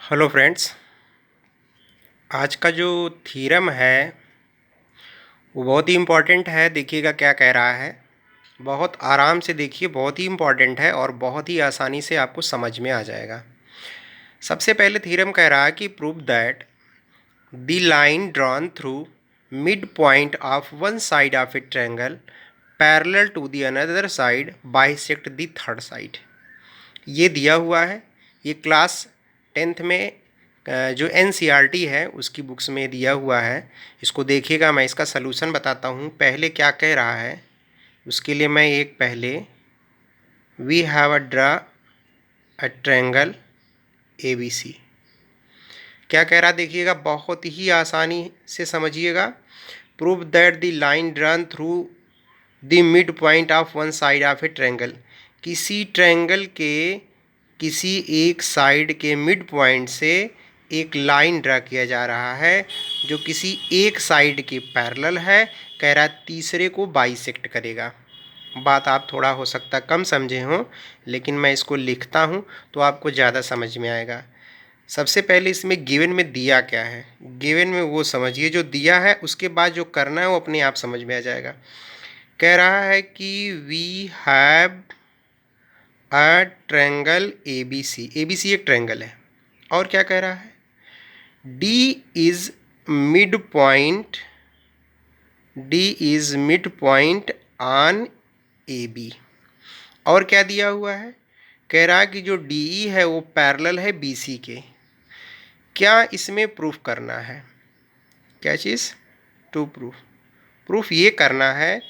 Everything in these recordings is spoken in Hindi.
Hello friends. आज का जो थ्योरम है वो बहुत ही इम्पोर्टेंट है। देखिएगा क्या कह रहा है, बहुत आराम से देखिए, बहुत ही इम्पोर्टेंट है और बहुत ही आसानी से आपको समझ में आ जाएगा। सबसे पहले थ्योरम कह रहा है कि prove that the line drawn through mid point of one side of a triangle parallel to the another side bisect the third side. ये दिया हुआ है, ये क्लास 10th में जो NCERT है उसकी बुक्स में दिया हुआ है। इसको देखिएगा, मैं इसका सलूशन बताता हूँ। पहले क्या कह रहा है उसके लिए मैं एक पहले we have a draw a triangle ABC। क्या कह रहा देखिएगा, बहुत ही आसानी से समझिएगा। Prove that the line drawn through the mid point of one side of a triangle. किसी ट्रायंगल के किसी एक साइड के मिड पॉइंट से एक लाइन ड्रा किया जा रहा है जो किसी एक साइड के पैरेलल है। कह रहा है तीसरे को बाइसेक्ट करेगा। बात आप थोड़ा हो सकता कम समझे हों, लेकिन मैं इसको लिखता हूँ तो आपको ज़्यादा समझ में आएगा। सबसे पहले इसमें गिवन में दिया क्या है, गिवन में वो समझिए जो दिया है, उसके बाद जो करना है वो अपने आप समझ में आ जाएगा। कह रहा है कि we have a triangle ABC। ABC एक ट्रायंगल है। और क्या कह रहा है, D is mid point, D is mid point on AB। और क्या दिया हुआ है, कह रहा है कि जो DE है वो पैरेलल है BC के। क्या इसमें प्रूफ करना है, क्या चीज़ टू प्रूफ ये करना है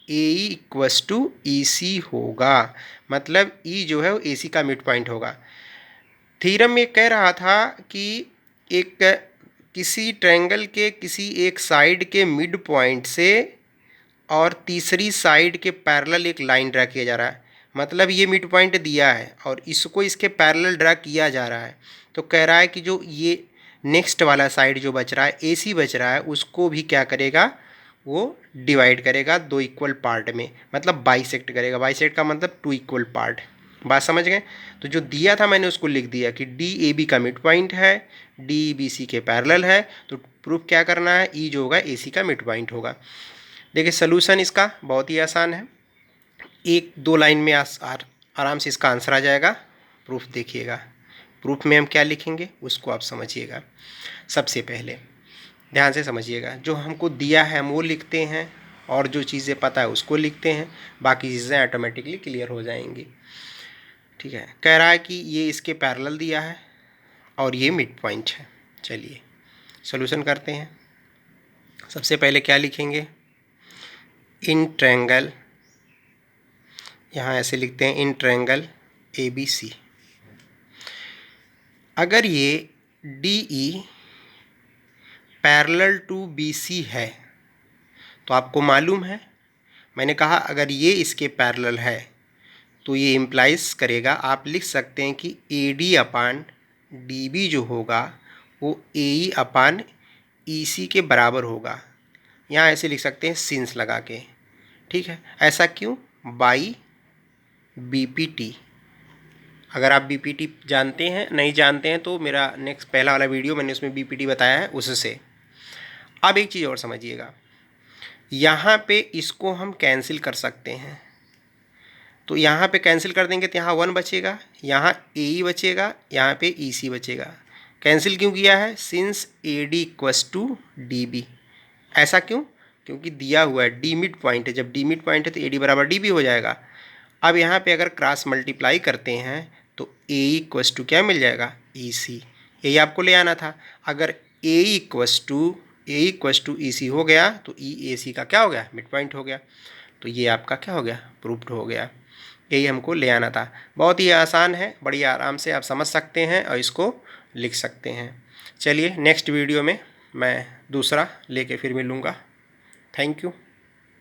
AE इक्वस टू EC होगा। मतलब E जो है वो AC का मिड पॉइंट होगा। थ्योरम में कह रहा था कि एक किसी ट्रायंगल के किसी एक साइड के मिड पॉइंट से और तीसरी साइड के पैरेलल एक लाइन ड्रा किया जा रहा है। मतलब ये मिड पॉइंट दिया है और इसको इसके पैरेलल ड्रा किया जा रहा है। तो कह रहा है कि जो ये नेक्स्ट वाला साइड जो बच रहा है AC बच रहा है, उसको भी क्या करेगा, वो डिवाइड करेगा दो इक्वल पार्ट में, मतलब बाइसेक्ट करेगा। बाइसेक्ट का मतलब टू इक्वल पार्ट। बात समझ गए। तो जो दिया था मैंने उसको लिख दिया कि DAB का मिड पॉइंट है, DBC के पैरेलल है। तो प्रूफ क्या करना है, E जो होगा AC का मिड पॉइंट होगा। देखिए सलूशन इसका बहुत ही आसान है, एक दो लाइन में आराम से इसका आंसर आ जाएगा। प्रूफ देखिएगा, प्रूफ में हम क्या लिखेंगे उसको आप समझिएगा। सबसे पहले ध्यान से समझिएगा, जो हमको दिया है हम वो लिखते हैं और जो चीज़ें पता है उसको लिखते हैं, बाकी चीज़ें ऑटोमेटिकली क्लियर हो जाएंगी। ठीक है। कह रहा है कि ये इसके पैरेलल दिया है और ये मिड पॉइंट है। चलिए सॉल्यूशन करते हैं। सबसे पहले क्या लिखेंगे, इन ट्रायंगल, यहाँ ऐसे लिखते हैं इन ट्रायंगल ABC। अगर ये DE पैरेलल टू BC है तो आपको मालूम है, मैंने कहा अगर ये इसके पैरेलल है तो ये इम्प्लाइज करेगा, आप लिख सकते हैं कि AD अपान DB जो होगा वो AE अपान EC के बराबर होगा। यहाँ ऐसे लिख सकते हैं सिंस लगा के। ठीक है, ऐसा क्यों, बाई BPT। अगर आप BPT जानते हैं, नहीं जानते हैं तो मेरा नेक्स्ट पहला वाला वीडियो मैंने उसमें BPT बताया है उससे। अब एक चीज़ और समझिएगा, यहाँ पे इसको हम कैंसिल कर सकते हैं। तो यहाँ पे कैंसिल कर देंगे तो यहाँ 1 बचेगा, यहाँ AE बचेगा, यहाँ पे EC बचेगा। कैंसिल क्यों किया है, since AD equals to DB। ऐसा क्यों, क्योंकि दिया हुआ है D मिड पॉइंट है, जब D मिड पॉइंट है तो AD बराबर DB हो जाएगा। अब यहाँ पे अगर क्रॉस मल्टीप्लाई करते हैं तो AE इक्वस टू क्या मिल जाएगा, EC। यही आपको ले आना था। अगर AE इक्वस टू EC हो गया तो EAC का क्या हो गया, मिड पॉइंट हो गया। तो ये आपका क्या हो गया, प्रूव्ड हो गया। यही हमको ले आना था। बहुत ही आसान है, बड़ी आराम से आप समझ सकते हैं और इसको लिख सकते हैं। चलिए नेक्स्ट वीडियो में मैं दूसरा लेके फिर मिलूँगा। Thank you.